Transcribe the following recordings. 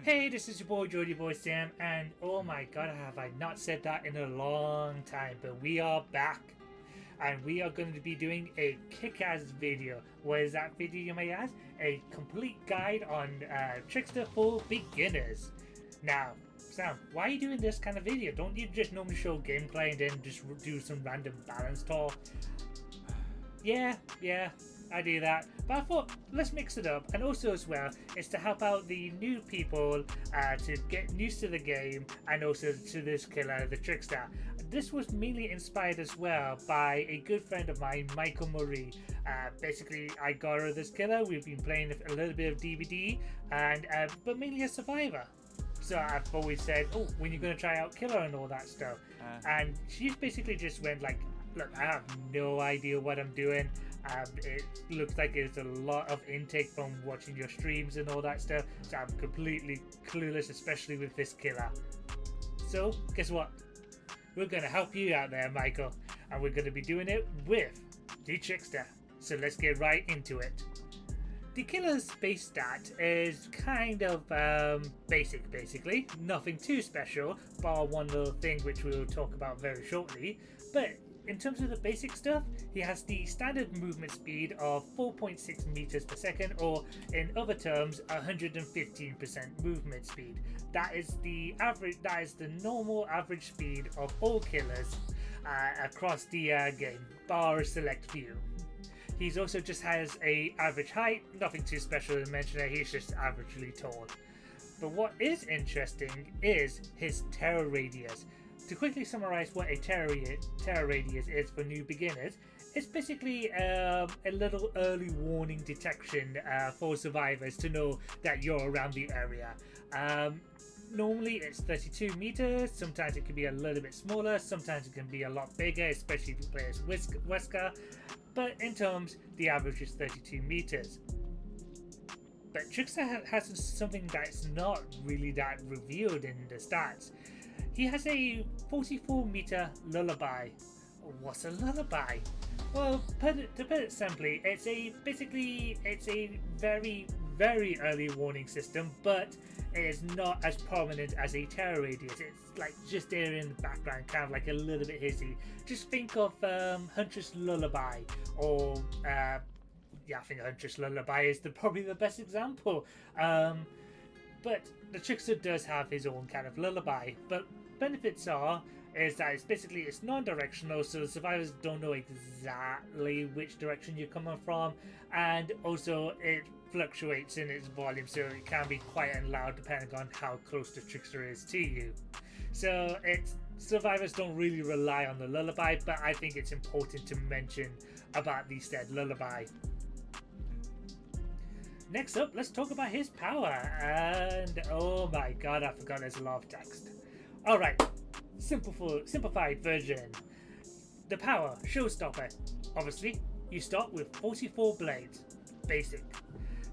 Hey, this is your boy GeordieBoySam, and oh my god, have I not said that in a long time, but we are back. And we are going to be doing a kick-ass video. What is that video, you may ask? A complete guide on Trickster for beginners. Now, Sam, why are you doing this kind of video? Don't you just normally show gameplay and then just do some random balance talk? Yeah, I do that. But I thought, let's mix it up. And also as well, it's to help out the new people to get used to the game and also to this killer, the Trickster. This was mainly inspired as well by a good friend of mine, Michael Murray. Basically, I got her this killer. We've been playing a little bit of DVD, and but mainly a survivor. So I've always said, oh, when you're going to try out killer and all that stuff. And she basically just went like, look, I have no idea what I'm doing. It looks like it's a lot of intake from watching your streams and all that stuff, so I'm completely clueless, especially with this killer. So guess what? We're going to help you out there, Michael, and we're going to be doing it with the Trickster. So let's get right into it. The killer's base stat is kind of basic, basically. Nothing too special, bar one little thing which we'll talk about very shortly. But in terms of the basic stuff, he has the standard movement speed of 4.6 meters per second, or in other terms, 115% movement speed. That is the average. That is the normal average speed of all killers across the game, bar a select few. He's also just has a average height, nothing too special to mention there, he's just averagely tall. But what is interesting is his terror radius. To quickly summarize what a terror radius is for new beginners, it's basically a little early warning detection for survivors to know that you're around the area. Normally it's 32 meters, sometimes it can be a little bit smaller, sometimes it can be a lot bigger, especially if you play as Wesker, but in terms, the average is 32 meters. But Trickster has something that's not really that revealed in the stats. He has a 44 meter lullaby. What's a lullaby? Well, to put it simply, it's a very, very early warning system, but it is not as prominent as a terror radius. It's like just there in the background, kind of like a little bit hissy. Just think of Huntress Lullaby, or I think Huntress Lullaby is probably the best example. But the Trickster does have his own kind of lullaby, but benefits is that it's non-directional, so the survivors don't know exactly which direction you're coming from, and also it fluctuates in its volume, so it can be quiet and loud depending on how close the Trickster is to you. So survivors don't really rely on the lullaby, but I think it's important to mention about the said lullaby. Next up, let's talk about his power, and oh my god, I forgot there's a lot of text. Alright, simplified version. The power, showstopper. Obviously, you start with 44 blades, basic.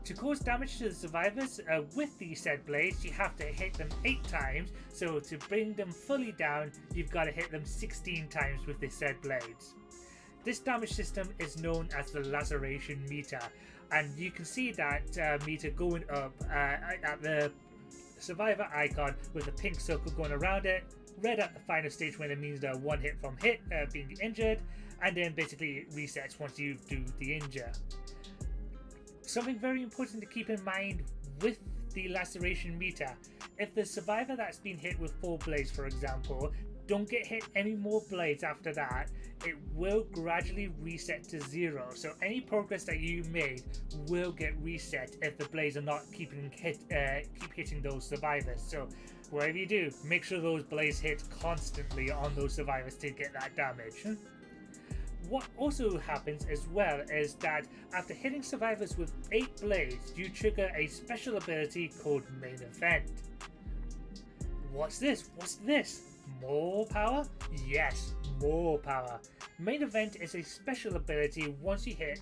To cause damage to the survivors with these said blades, you have to hit them 8 times, so to bring them fully down, you've got to hit them 16 times with the said blades. This damage system is known as the laceration meter, and you can see that meter going up at the survivor icon with a pink circle going around it, red at the final stage when it means the one hit from being injured, and then basically it resets once you do the injure. Something very important to keep in mind with the laceration meter: if the survivor that's been hit with 4 blades, for example, don't get hit any more blades after that, it will gradually reset to 0. So any progress that you made will get reset if the blades are not keep hitting those survivors. So whatever you do, make sure those blades hit constantly on those survivors to get that damage. What also happens as well is that after hitting survivors with 8 blades, you trigger a special ability called Main Event. What's this? More power? Yes, more power. Main Event is a special ability once you hit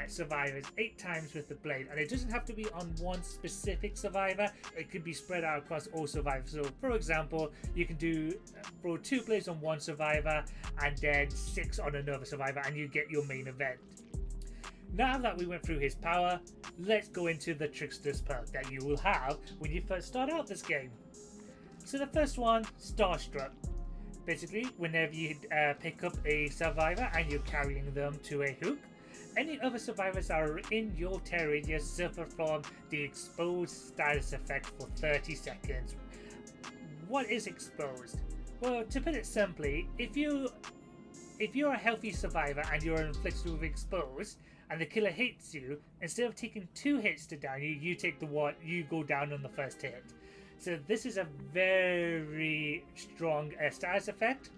survivors 8 times with the blade, and it doesn't have to be on one specific survivor, it could be spread out across all survivors. So for example, you can throw 2 blades on one survivor and then 6 on another survivor, and you get your Main Event. Now that we went through his power, let's go into the Trickster's perk that you will have when you first start out this game. So the first one, Starstruck. Basically, whenever you pick up a survivor and you're carrying them to a hook, any other survivors that are in your terror radius suffer from the exposed status effect for 30 seconds. What is exposed? Well, to put it simply, if you're a healthy survivor and you're inflicted with exposed, and the killer hits you, instead of taking 2 hits to down you, you take the one, you go down on the first hit. So this is a very strong status effect,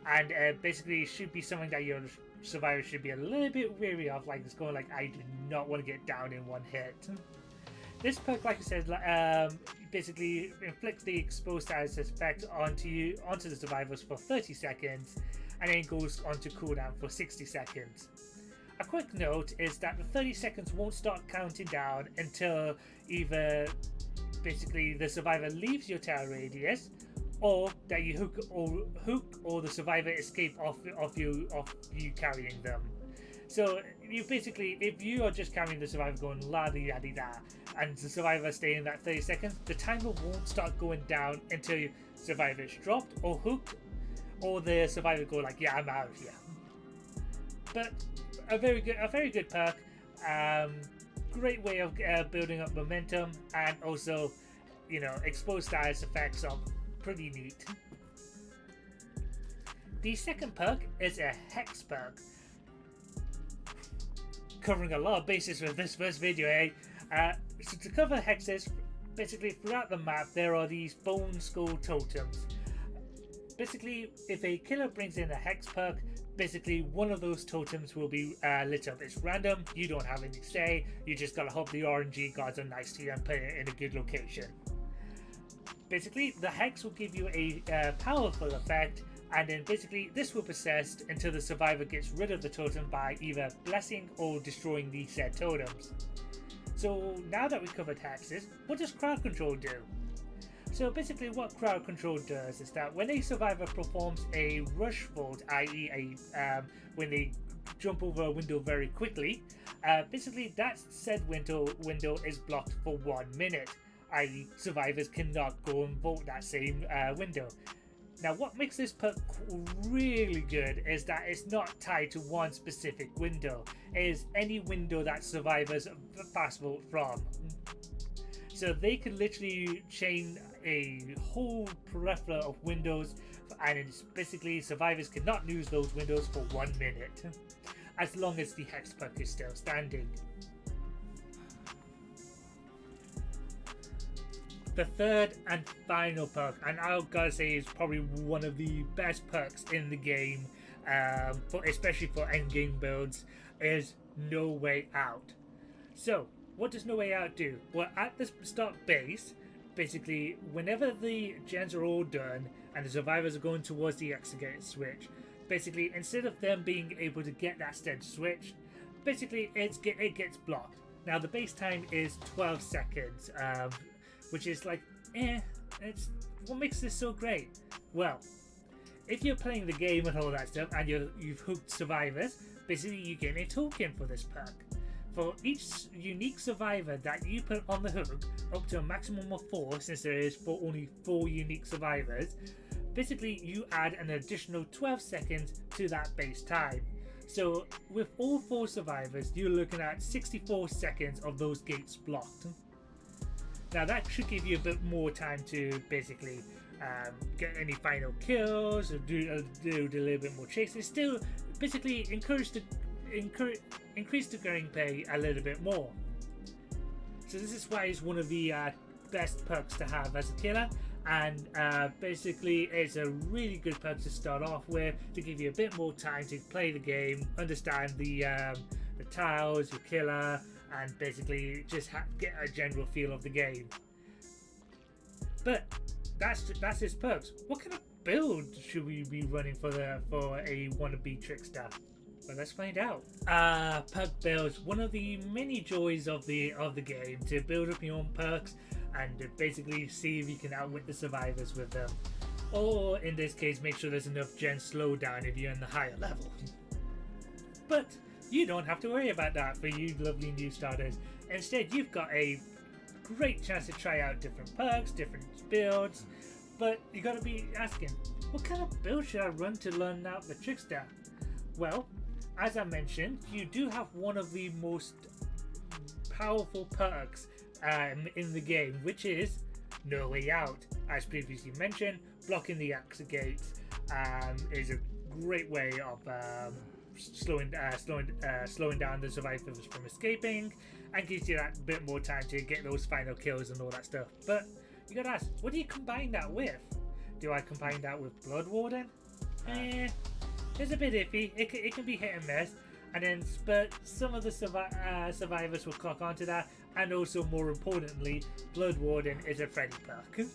and basically should be something that your survivor should be a little bit wary of. Like it's going like, I do not want to get down in 1 hit. This perk, like I said, basically inflicts the exposed status effect onto the survivors for 30 seconds, and then goes onto cooldown for 60 seconds. A quick note is that the 30 seconds won't start counting down until either basically the survivor leaves your terror radius, or that you hook or the survivor escape off you carrying them. So you basically, if you are just carrying the survivor going la di da di da, and the survivor staying in that 30 seconds, the timer won't start going down until your survivor is dropped or hooked, or the survivor go like, yeah, I'm out of here. But a very good perk. Great way of building up momentum, and also, you know, exposed status effects are pretty neat. The second perk is a hex perk. Covering a lot of bases with this first video, eh? So to cover hexes, basically throughout the map there are these bone skull totems. Basically, if a killer brings in a hex perk, basically one of those totems will be lit up. It's random, you don't have any say, you just gotta hope the RNG gods are nice to you and put it in a good location. Basically, the hex will give you a powerful effect, and then basically this will persist until the survivor gets rid of the totem by either blessing or destroying the said totems. So now that we've covered hexes, what does crowd control do? So basically what crowd control does is that when a survivor performs a rush vault, i.e. when they jump over a window very quickly, basically that said window is blocked for 1 minute, i.e. survivors cannot go and vault that same window. Now what makes this perk really good is that it's not tied to one specific window. It is any window that survivors fast vault from. So they can literally chain a whole plethora of windows, and it's basically survivors cannot lose those windows for 1 minute, as long as the hex perk is still standing. The third and final perk, and I've got to say is probably one of the best perks in the game, especially for endgame builds, is No Way Out. So what does No Way Out do? Well, at the start base, basically whenever the gens are all done and the survivors are going towards the exit switch, basically instead of them being able to get that said switch, basically it gets blocked. Now the base time is 12 seconds, which is like, it's what makes this so great. Well, if you're playing the game and all that stuff and you've hooked survivors, basically you get a token for this perk. For each unique survivor that you put on the hook, up to a maximum of 4, since there is for only 4 unique survivors, basically you add an additional 12 seconds to that base time. So with all 4 survivors, you're looking at 64 seconds of those gates blocked. Now that should give you a bit more time to basically get any final kills or do a little bit more chasing. Still basically increase the gameplay a little bit more. So this is why it's one of the best perks to have as a killer, and basically it's a really good perk to start off with to give you a bit more time to play the game, understand the tiles, your killer, and basically just get a general feel of the game. But that's his perks. What kind of build should we be running for a wannabe trickster? Well, let's find out. Perk builds, one of the many joys of the game, to build up your own perks and to basically see if you can outwit the survivors with them, or in this case make sure there's enough gen slowdown if you're in the higher level. But you don't have to worry about that for you lovely new starters. Instead, you've got a great chance to try out different perks, different builds, but you gotta be asking, what kind of build should I run to learn out the Trickster? Well, as I mentioned, you do have one of the most powerful perks in the game, which is No Way Out. As previously mentioned, blocking the exit gates is a great way of slowing down the survivors from escaping, and gives you that bit more time to get those final kills and all that stuff. But you gotta ask, what do you combine that with? Do I combine that with Blood Warden? It's a bit iffy. It can be hit and miss, and then but some of the survivors will clock onto that, and also more importantly, Blood Warden is a Freddy perk.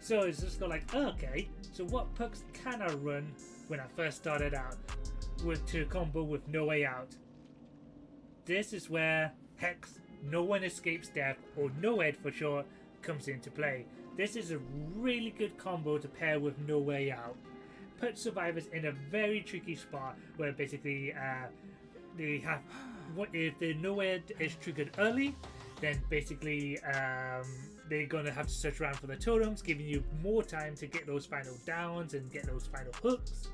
So it's just got like, okay, so what perks can I run when I first started out to combo with No Way Out? This is where Hex, No One Escapes Death, or NOED for short, comes into play. This is a really good combo to pair with No Way Out. Put survivors in a very tricky spot where basically they have, if the NOED is triggered early, then basically they're gonna have to search around for the totems, giving you more time to get those final downs and get those final hooks.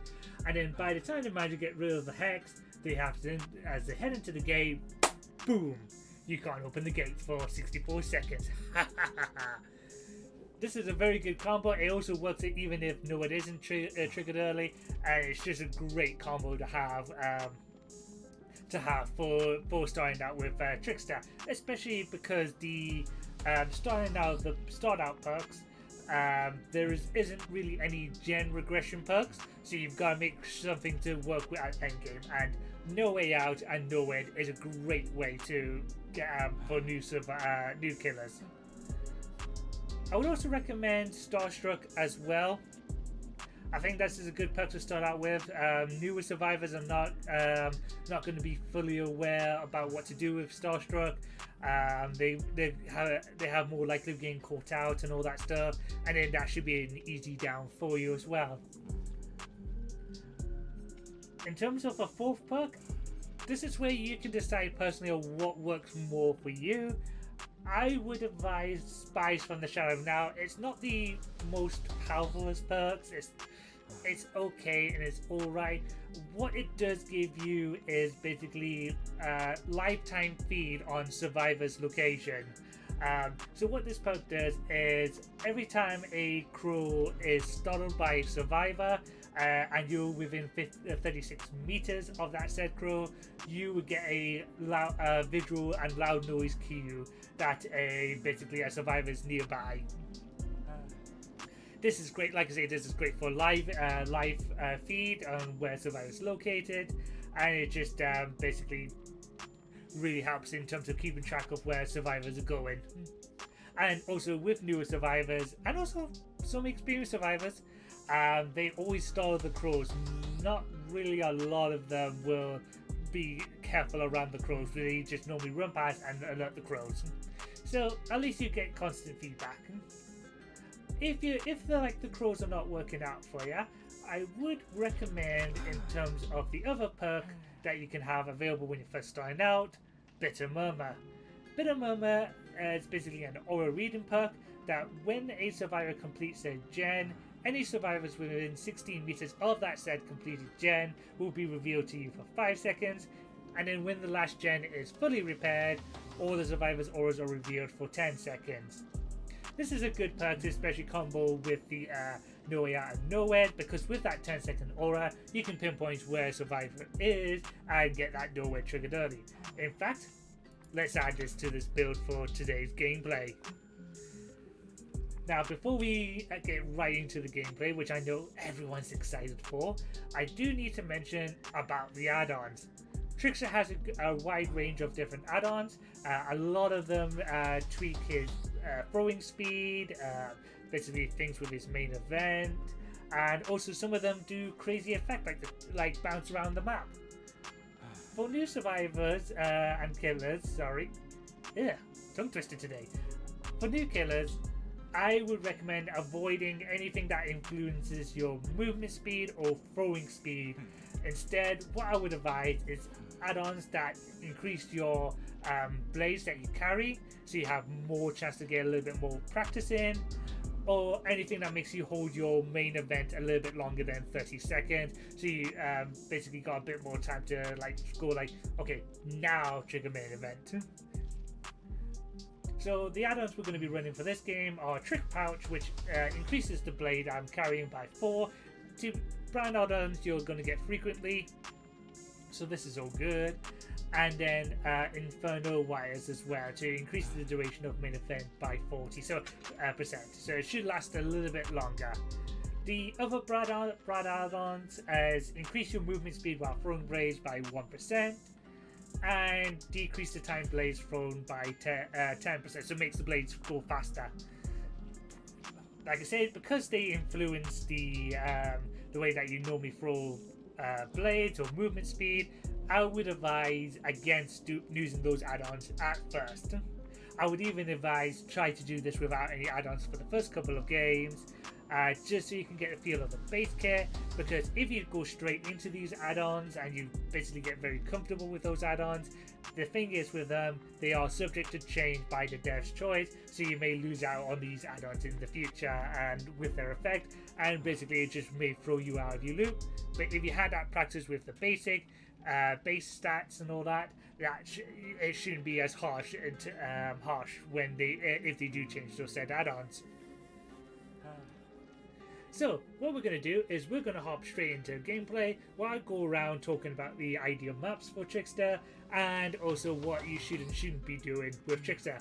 And then by the time they manage to get rid of the Hex, they have to, as they head into the gate, boom, you can't open the gates for 64 seconds. This is a very good combo. It also works even if no it isn't triggered early, and it's just a great combo to have for starting out with Trickster, especially because the starting out the start out perks, there isn't really any gen regression perks, so you've got to make something to work with at endgame, and No Way Out and NOED is a great way to get for new killers. I would also recommend Starstruck as well. I think this is a good perk to start out with. Newer survivors are not going to be fully aware about what to do with Starstruck. They have more likely of getting caught out and all that stuff, and then that should be an easy down for you as well. In terms of a fourth perk, this is where you can decide personally on what works more for you. I would advise Spies from the Shadow. Now, it's not the most powerful as perks. It's okay and it's alright. What it does give you is basically lifetime feed on survivor's location. So what this perk does is every time a crow is startled by a survivor, and you're within 36 meters of that said crow, you would get a loud, visual and loud noise cue that basically a survivor is nearby. This is great, like I say, this is great for live feed on where survivor is located, and it just basically really helps in terms of keeping track of where survivors are going. And also with newer survivors, and also some experienced survivors, they always startle the crows. Not really a lot of them will be careful around the crows. They just normally run past and alert the crows. So at least you get constant feedback. If the crows are not working out for you, I would recommend, in terms of the other perk that you can have available when you're first starting out, Bitter Murmur. Bitter Murmur is basically an aura reading perk that when a survivor completes their gen, any survivors within 16 meters of that said completed gen will be revealed to you for 5 seconds, and then when the last gen is fully repaired, all the survivors' auras are revealed for 10 seconds. This is a good perk to especially combo with the No Way Out and NOED, because with that 10-second aura, you can pinpoint where a survivor is and get that NOED triggered early. In fact, let's add this to this build for today's gameplay. Now, before we get right into the gameplay, which I know everyone's excited for, I do need to mention about the add-ons. Trickster has a wide range of different add-ons. A lot of them tweak his throwing speed, basically things with his main event, and also some of them do crazy effect like bounce around the map. For new survivors and killers, tongue twisted today. For new killers, I would recommend avoiding anything that influences your movement speed or throwing speed. Instead, what I would advise is add-ons that increase your blades that you carry, so you have more chance to get a little bit more practice in, or anything that makes you hold your main event a little bit longer than 30 seconds, so you basically got a bit more time to like go like, okay, now trigger main event. So the add-ons we're going to be running for this game are Trick Pouch, which increases the blade I'm carrying by 4. 2 brand add-ons you're going to get frequently, so this is all good. And then Inferno Wires as well to increase the duration of main event by 40%, so it should last a little bit longer. The other brand add-ons is increase your movement speed while throwing blades by 1%, and decrease the time blades thrown by 10%, so it makes the blades go faster. Like I said, because they influence the way that you normally throw blades or movement speed, I would advise against using those add-ons at first. I would even advise try to do this without any add-ons for the first couple of games, just so you can get a feel of the base kit, because if you go straight into these add-ons and you basically get very comfortable with those add-ons, the thing is with them, they are subject to change by the dev's choice, so you may lose out on these add-ons in the future and with their effect, and basically it just may throw you out of your loop. But if you had that practice with the basic base stats and all that, it shouldn't be as harsh when if they do change those said add-ons. So what we're going to do is we're going to hop straight into gameplay while I go around talking about the ideal maps for Trickster and also what you should and shouldn't be doing with Trickster.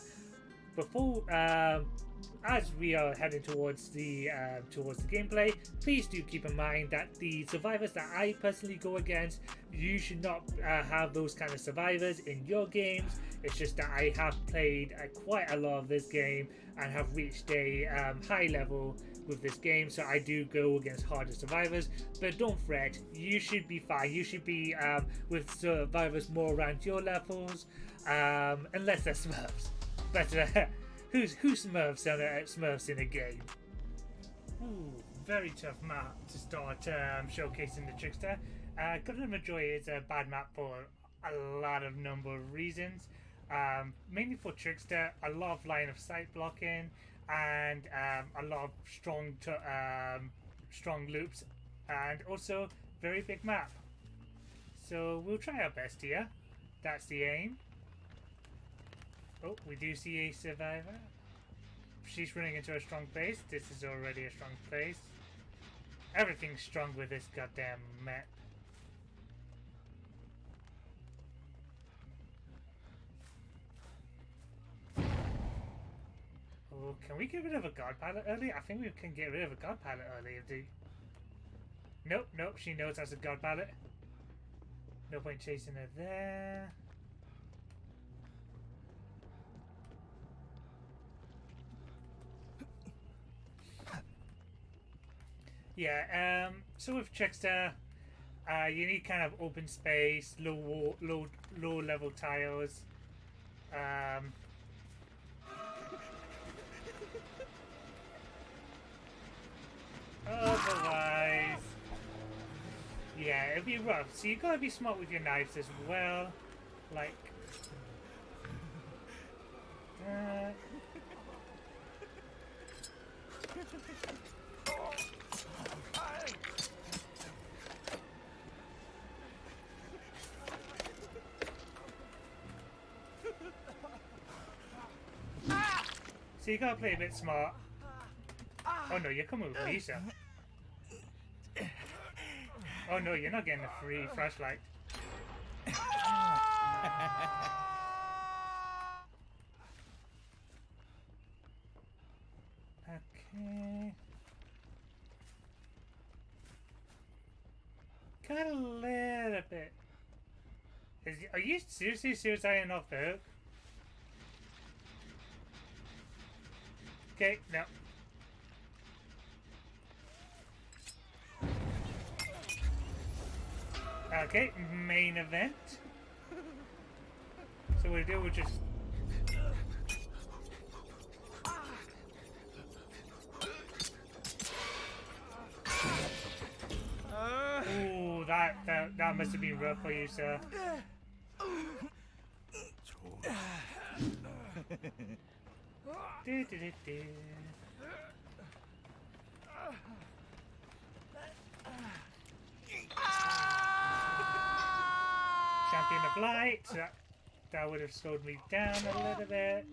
Before, as we are heading towards the gameplay, please do keep in mind that the survivors that I personally go against, you should not have those kind of survivors in your games. It's just that I have played quite a lot of this game and have reached a high level with this game, so I do go against harder survivors. But don't fret, you should be fine. You should be with survivors more around your levels, unless they're Smurfs. But who Smurfs in a game? Ooh, very tough map to start showcasing the Trickster. Gonna enjoy it's a bad map for a lot of number of reasons. Mainly for Trickster, a lot of line of sight blocking and a lot of strong loops, and also very big map. So we'll try our best here. That's the aim. Oh, we do see a survivor. She's running into a strong place. This is already a strong place. Everything's strong with this goddamn map. Oh, can we get rid of a guard pilot early? I think we can get rid of a guard pilot early if they... Nope, she knows that's a guard pilot. No point chasing her there. Yeah, so with Trickster, you need kind of open space, low level tiles. Otherwise, yeah, it'll be rough. So you gotta be smart with your knives as well, like. So you gotta play a bit smart. Oh no, you're coming with me, sir. Oh no, you're not getting a free flashlight. Okay. Got a little bit. Are you seriously suiciding off the hook? Okay, no. Okay, main event. So what we do, we'll just... Ooh, that must have been rough for you, sir. Do, do, do, do. Champion of Light. That would have slowed me down a little bit.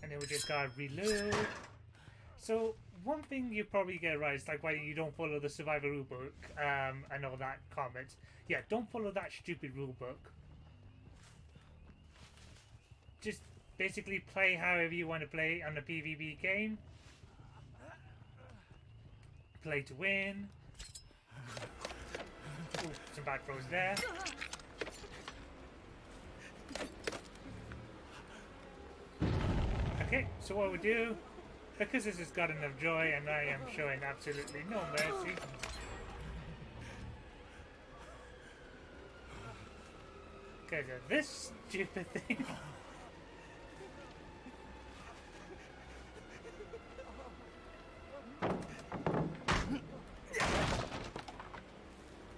And then we just gotta reload. So one thing you probably get right is like why you don't follow the survival rulebook. I know that comment. Yeah, don't follow that stupid rulebook. Just basically play however you want to play on a PvP game. Play to win. Ooh, some bad throws there. Okay, so what we do, because this has got enough joy and I am showing absolutely no mercy. Because of this stupid thing.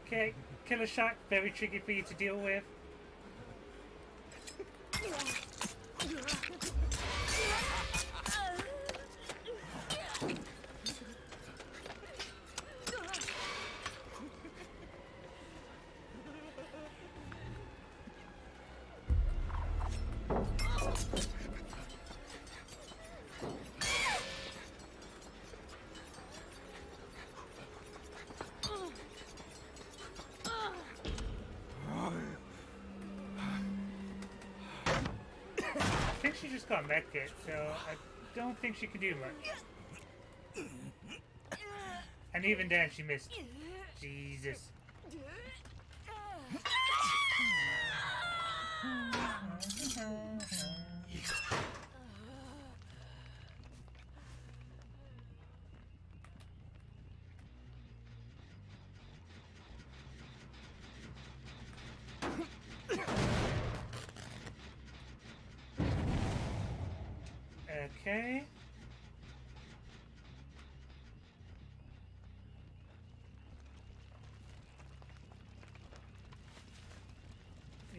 Okay, Killer Shark, very tricky for you to deal with. I think she just got medkit, so I don't think she can do much. And even then she missed. Jesus. Okay.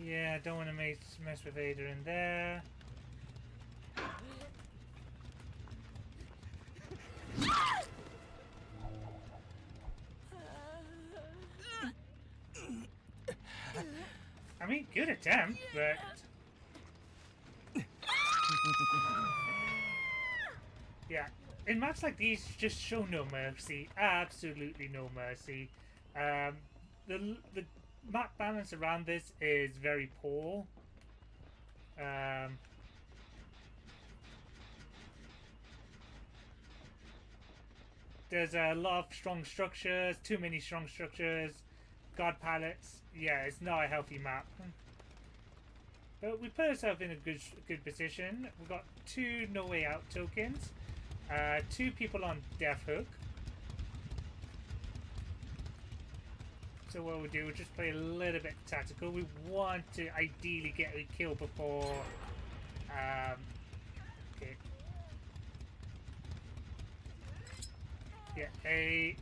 Yeah, don't want to mess with Ada in there. I mean, good attempt, but... Yeah, in maps like these, just show no mercy. Absolutely no mercy. The map balance around this is very poor. There's a lot of strong structures, too many strong structures, god palettes. Yeah, it's not a healthy map. But we put ourselves in a good position. We've got 2 no way out tokens. 2 people on Death Hook. So what we'll do, we'll just play a little bit tactical. We want to ideally get a kill before... okay. Yeah, a...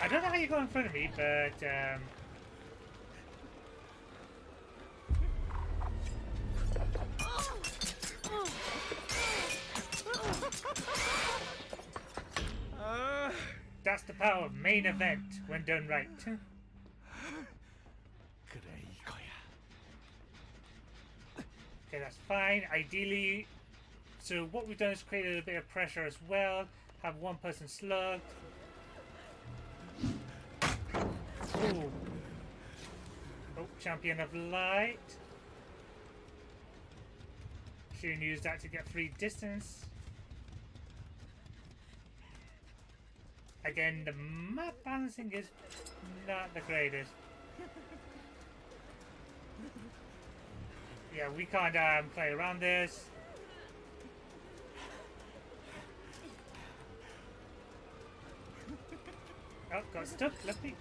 I don't know how you go in front of me, but that's the power of main event when done right. Okay, that's fine. Ideally, so what we've done is created a bit of pressure as well. Have one person slugged. Ooh. Oh, Champion of Light. Shouldn't use that to get free distance. Again, the map balancing is not the greatest. Yeah, we can't play around this. Oh, got stuck, lucky.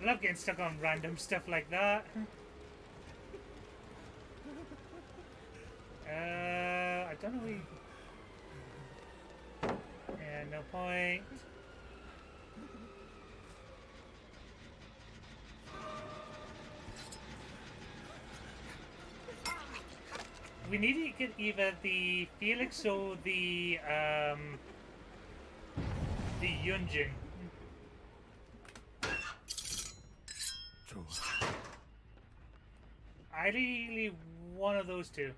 love getting stuck on random stuff like that. I don't know. Yeah, no point. We need to get either the Felix or the Yunjin. Ideally, one of those two.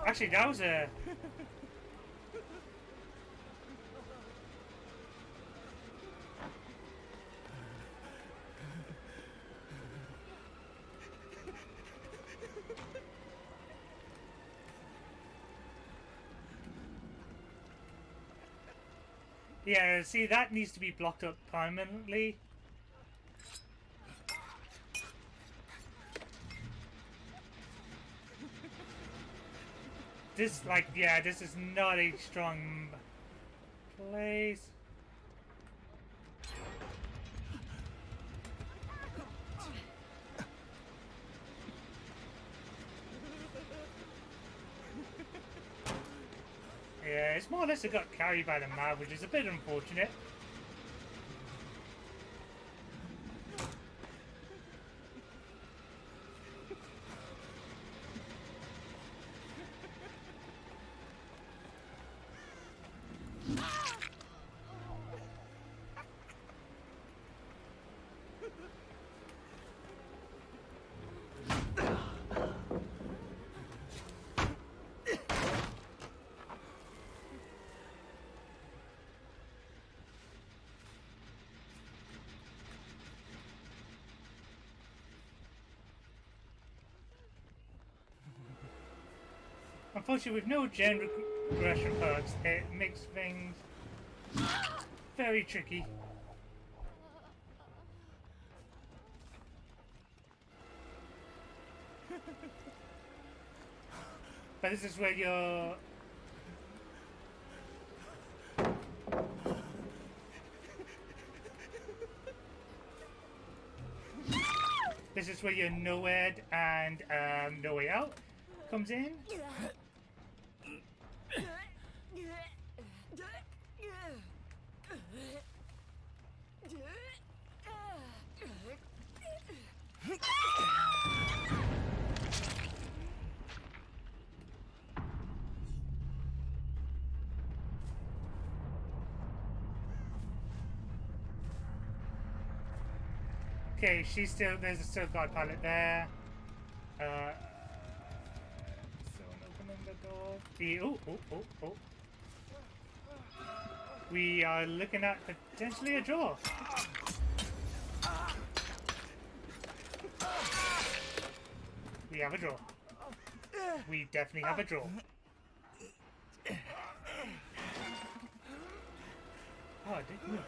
Actually, that was a... Yeah, see, that needs to be blocked up permanently. This, like, yeah, this is not a strong place. Yeah, it's more or less it got carried by the mob, which is a bit unfortunate. Unfortunately, with no gen regression perks, it makes things very tricky. But this is where you're... This is where your nowhere and no way out comes in. Okay, she's still, there's a still guard pilot there. Someone opening the door. Oh. We are looking at potentially a draw. We have a draw. We definitely have a draw. Oh, I didn't move.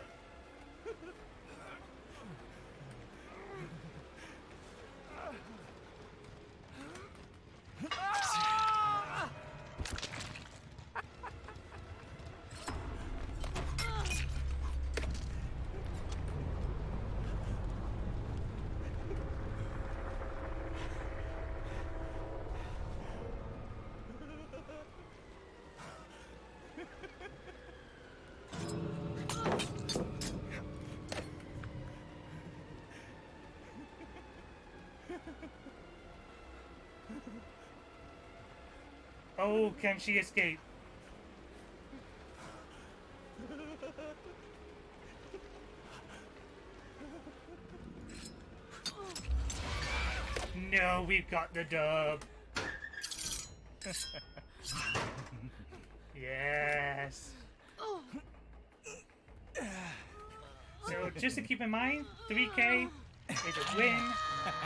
Oh, can she escape? No, we've got the dub. Yes. So just to keep in mind, 3k is a win,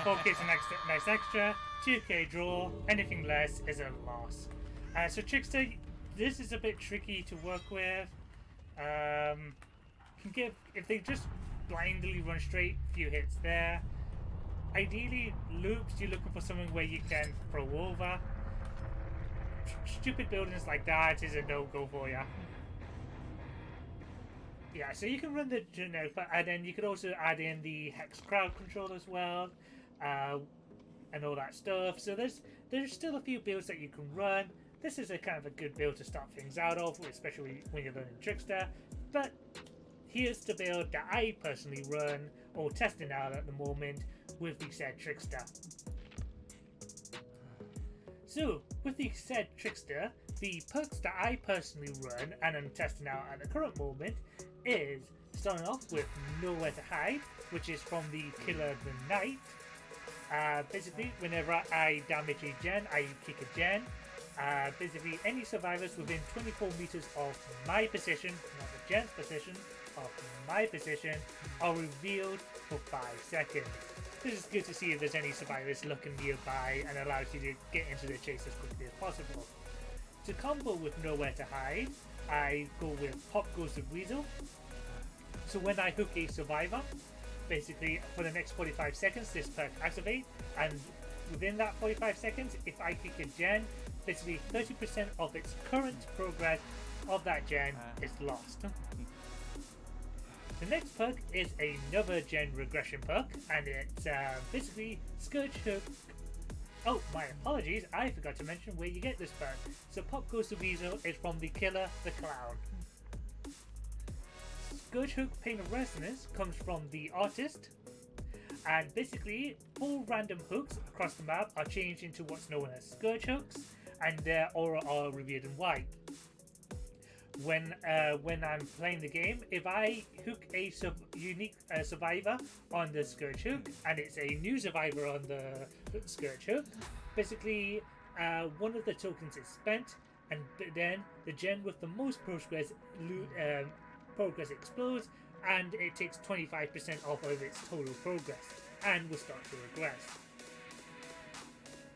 4k is a nice extra, 2k draw, anything less is a loss. So Trickster, this is a bit tricky to work with. Can give, if they just blindly run straight, few hits there. Ideally, loops, you're looking for something where you can throw over. stupid buildings like that is a no-go for you. Yeah, so you can run the generic, and then you could also add in the hex crowd control as well, and all that stuff. So there's still a few builds that you can run. This is a kind of a good build to start things out of, especially when you're learning Trickster. But here's the build that I personally run or testing out at the moment with the said Trickster. So with the said Trickster, the perks that I personally run and I'm testing out at the current moment is starting off with Nowhere to Hide, which is from the Killer the Knight. Basically, whenever I damage a gen, I kick a gen. Basically, any survivors within 24 meters of my position, not the gen's position, of my position, are revealed for 5 seconds. This is good to see if there's any survivors looking nearby and allows you to get into the chase as quickly as possible. To combo with Nowhere to Hide, I go with Pop Goes the Weasel. So when I hook a survivor, basically for the next 45 seconds this perk activates, and within that 45 seconds, if I kick a gen, basically 30% of its current progress of that gen is lost. The next perk is another gen regression perk, and it's basically Scourge Hook. Oh, my apologies, I forgot to mention where you get this perk. So Pop Goes the Weasel is from the Killer the Clown. Scourge Hook Pain of Resonance comes from the Artist, and basically 4 random hooks across the map are changed into what's known as Scourge Hooks, and their aura are revealed in white. When I'm playing the game, if I hook a unique survivor on the Scourge Hook, and it's a new survivor on the Scourge Hook, basically one of the tokens is spent, and then the gen with the most progress explodes, and it takes 25% off of its total progress, and will start to regress.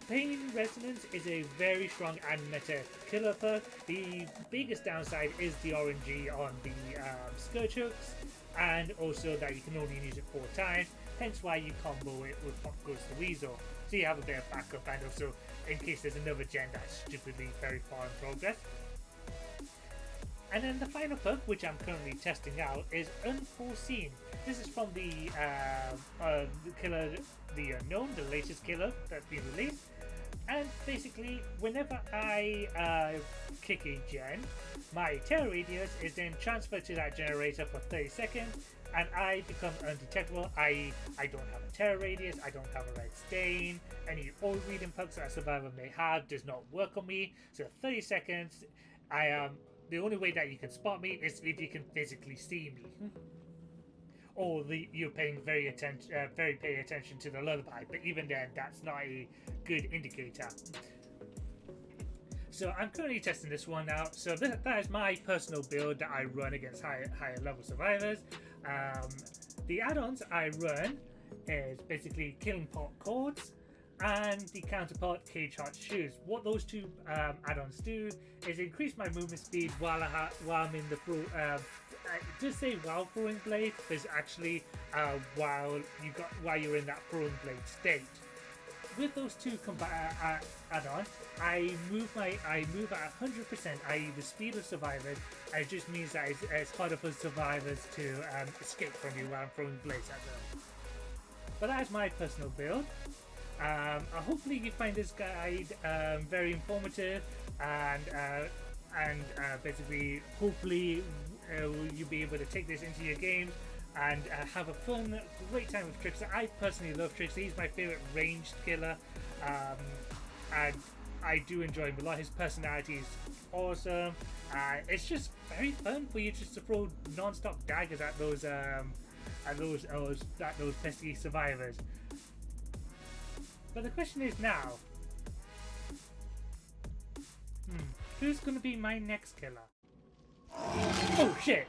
Pain Resonance is a very strong and meta killer perk. The biggest downside is the RNG on the Scourge Hooks, and also that you can only use it 4 times, hence why you combo it with Pop Goes the Weasel, so you have a bit of backup, and also in case there's another gen that's stupidly very far in progress. And then the final perk, which I'm currently testing out, is Unforeseen. This is from the Killer the Unknown, the latest killer that's been released. And basically, whenever I kick a gen, my terror radius is then transferred to that generator for 30 seconds, and I become undetectable. I don't have a terror radius, I don't have a red stain, any old reading perks that a survivor may have does not work on me. So 30 seconds, I am the only way that you can spot me is if you can physically see me. Or you're paying very attention to the lullaby, but even then, that's not a good indicator. So I'm currently testing this one out. So that is my personal build that I run against higher level survivors. The add-ons I run is basically Killing Pot Cords and the counterpart Cage Heart Shoes. What those two add-ons do is increase my movement speed while I'm in the throw. Just say while throwing blade, there's actually while you're in that throwing blade state. With those two add-ons, I move at 100%, i.e. the speed of survivors, and it just means that it's harder for survivors to escape from you while I'm throwing blades at them. But that is my personal build. Hopefully you find this guide very informative, and basically hopefully you'll be able to take this into your games and have a fun, great time with Trickster. I personally love Trickster. He's my favorite ranged killer, and I do enjoy him a lot. His personality is awesome. It's just very fun for you just to throw non-stop daggers at those pesky survivors. But the question is now, who's going to be my next killer? Oh shit!